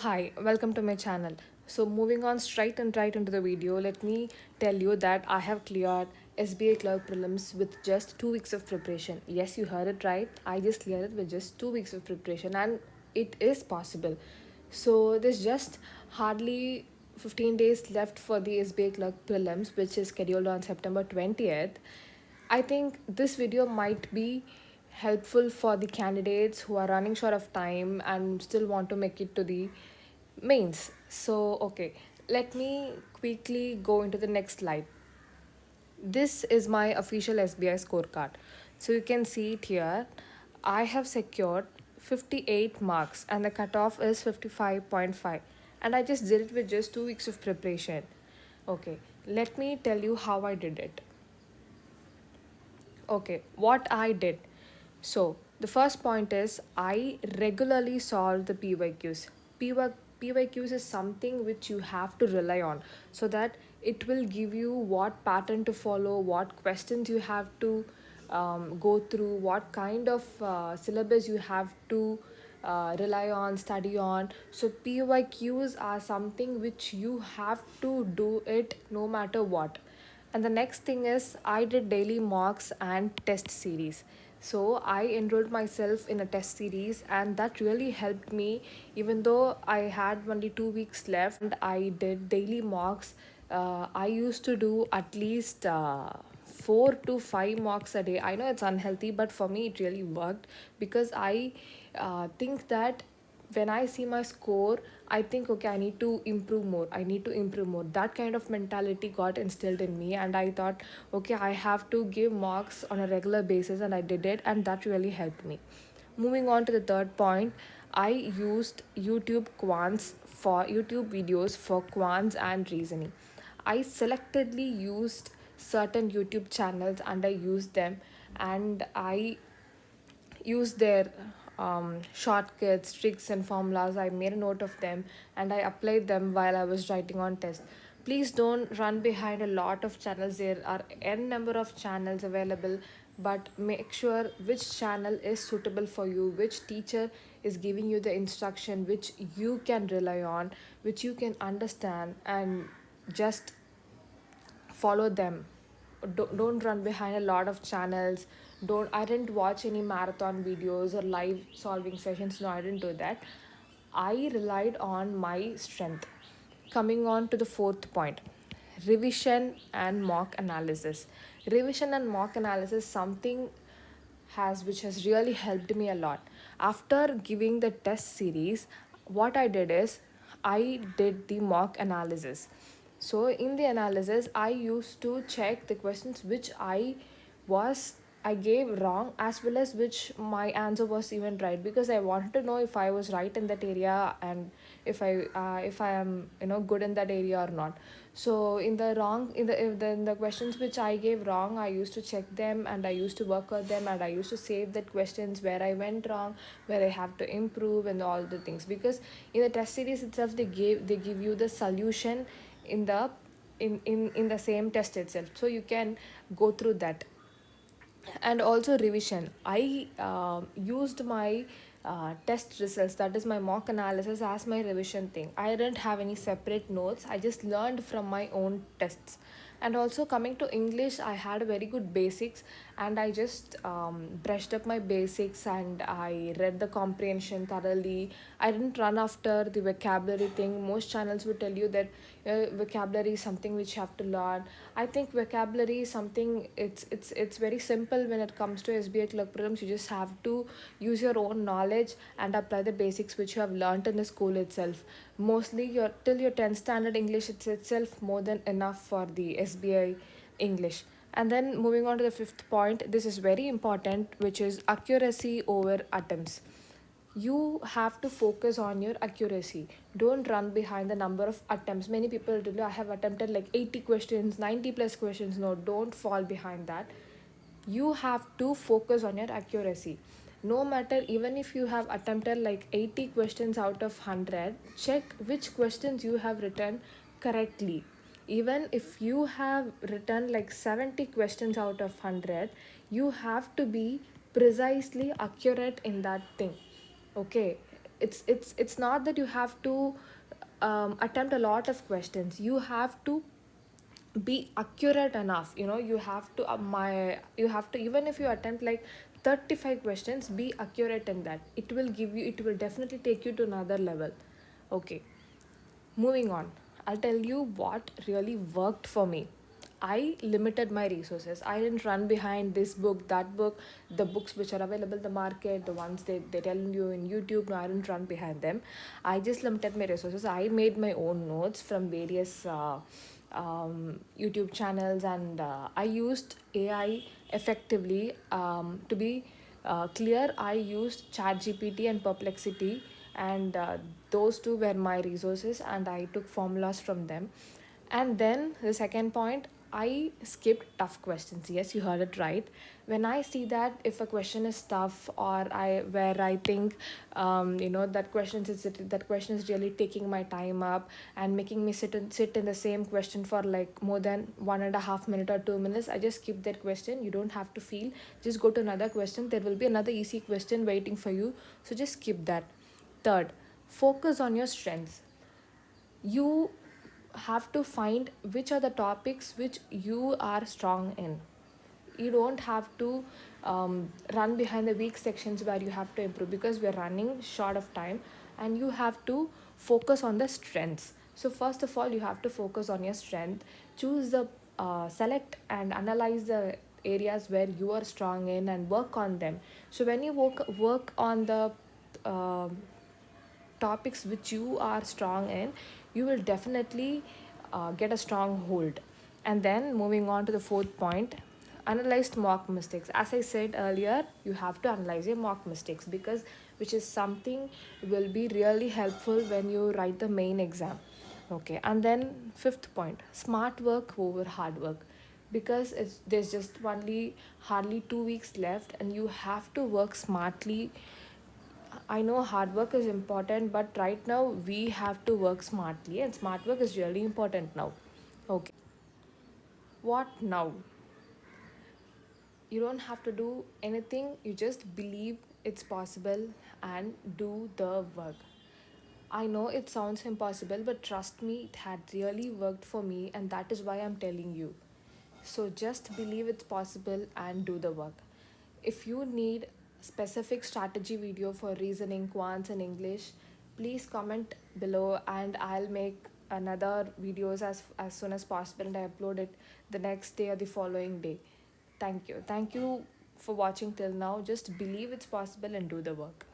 Hi, welcome to my channel. So moving on straight and right into the video, let me tell you that I have cleared SBI Clerk Prelims with just 2 weeks of preparation. Yes, you heard it right. I just cleared it with just 2 weeks of preparation and it is possible. So there's just hardly 15 days left for the SBI Clerk Prelims, which is scheduled on September 20th. I think this video might be helpful for the candidates who are running short of time and still want to make it to the mains. So, okay, let me quickly go into the next slide. This is my official SBI scorecard. So, you can see it here. I have secured 58 marks and the cutoff is 55.5. And I just did it with just 2 weeks of preparation. Okay, let me tell you how I did it. Okay, what I did. So, the first point is I regularly solve the PYQs. PYQs is something which you have to rely on so that it will give you what pattern to follow, what questions you have to go through, what kind of syllabus you have to rely on, study on. So, PYQs are something which you have to do it no matter what. And the next thing is I did daily mocks and test series. So I enrolled myself in a test series and that really helped me even though I had only 2 weeks left and I did daily mocks. I used to do at least 4 to 5 mocks a day. I know it's unhealthy, but for me it really worked because I think that when I see my score, I think, okay, I need to improve more. I need to improve more. That kind of mentality got instilled in me, and I thought, okay, I have to give marks on a regular basis, and I did it, and that really helped me. Moving on to the third point, I used YouTube videos for quants and reasoning. I selectively used certain YouTube channels and I used them, and I use their shortcuts, tricks, and formulas. I made a note of them and I applied them while I was writing on test. Please don't run behind a lot of channels. There are n number of channels available, but make sure which channel is suitable for you, which teacher is giving you the instruction, which you can rely on, which you can understand, and just follow them. Don't run behind a lot of channels. Don't I didn't watch any marathon videos or live solving sessions. No, I didn't do that. I relied on my strength. Coming on to the fourth point, revision and mock analysis. Revision and mock analysis something has which has really helped me a lot. After giving the test series, what I did is I did the mock analysis. So in the analysis I used to check the questions which was I gave wrong as well as which my answer was even right, because I wanted to know if I was right in that area and if I am good in that area or not. So in the wrong in the questions which I gave wrong, I used to check them and I used to work on them and I used to save that questions where I went wrong, where I have to improve and all the things, because in the test series itself they give you the solution in the in the same test itself, so you can go through that. And also revision, I used my test results, that is my mock analysis, as my revision thing. I didn't have any separate notes, I just learned from my own tests. And also coming to English, I had very good basics and I just brushed up my basics and I read the comprehension thoroughly. I didn't run after the vocabulary thing. Most channels would tell you that vocabulary is something which you have to learn. I think vocabulary is something, it's very simple when it comes to SBI clerk programs. You just have to use your own knowledge and apply the basics which you have learnt in the school itself. Mostly your till your 10th standard English, it's itself more than enough for the SBI English. And then moving on to the fifth point, this is very important, which is accuracy over attempts. You have to focus on your accuracy. Don't run behind the number of attempts. Many people tell you, I have attempted like 80 questions, 90 plus questions. No, don't fall behind that. You have to focus on your accuracy. No matter, even if you have attempted like 80 questions out of 100, check which questions you have written correctly. Even if you have written like 70 questions out of 100, you have to be precisely accurate in that thing. Okay, It's not that you have to attempt a lot of questions. You have to be accurate enough. You have to you have to, even if you attempt like 35 questions, be accurate in that. It will definitely take you to another level. Okay, moving on, I'll tell you what really worked for me. I limited my resources. I didn't run behind this book, that book, the books which are available in the market, the ones they tell you in YouTube. No, I didn't run behind them. I just limited my resources. I made my own notes from various YouTube channels, and I used AI effectively. To be clear, I used ChatGPT and Perplexity, and those two were my resources, and I took formulas from them. And then the second point, I skipped tough questions. Yes, you heard it right. When I see that if a question is tough, or I think that question is really taking my time up and making me sit in the same question for like more than 1.5 minutes or 2 minutes, I just skip that question. You don't have to feel. Just go to another question. There will be another easy question waiting for you. So just skip that. Third, focus on your strengths. You have to find which are the topics which you are strong in. You don't have to run behind the weak sections where you have to improve, because we're running short of time, and you have to focus on the strengths. So first of all, you have to focus on your strength. Choose the select and analyze the areas where you are strong in and work on them. So when you work on the uh, topics which you are strong in, you will definitely get a strong hold. And then moving on to the fourth point, analyzed mock mistakes. As I said earlier, you have to analyze your mock mistakes, because which is something will be really helpful when you write the main exam. Okay, and then fifth point, smart work over hard work, because there's just only hardly 2 weeks left, and you have to work smartly. I know hard work is important, but right now we have to work smartly, and smart work is really important now. Okay. What now? You don't have to do anything, you just believe it's possible and do the work. I know it sounds impossible, but trust me, it had really worked for me, and that is why I'm telling you. So just believe it's possible and do the work. If you need specific strategy video for reasoning, quants, and English, please comment below, and I'll make another videos as soon as possible, and I upload it the next day or the following day. Thank you. Thank you for watching till now. Just believe it's possible and do the work.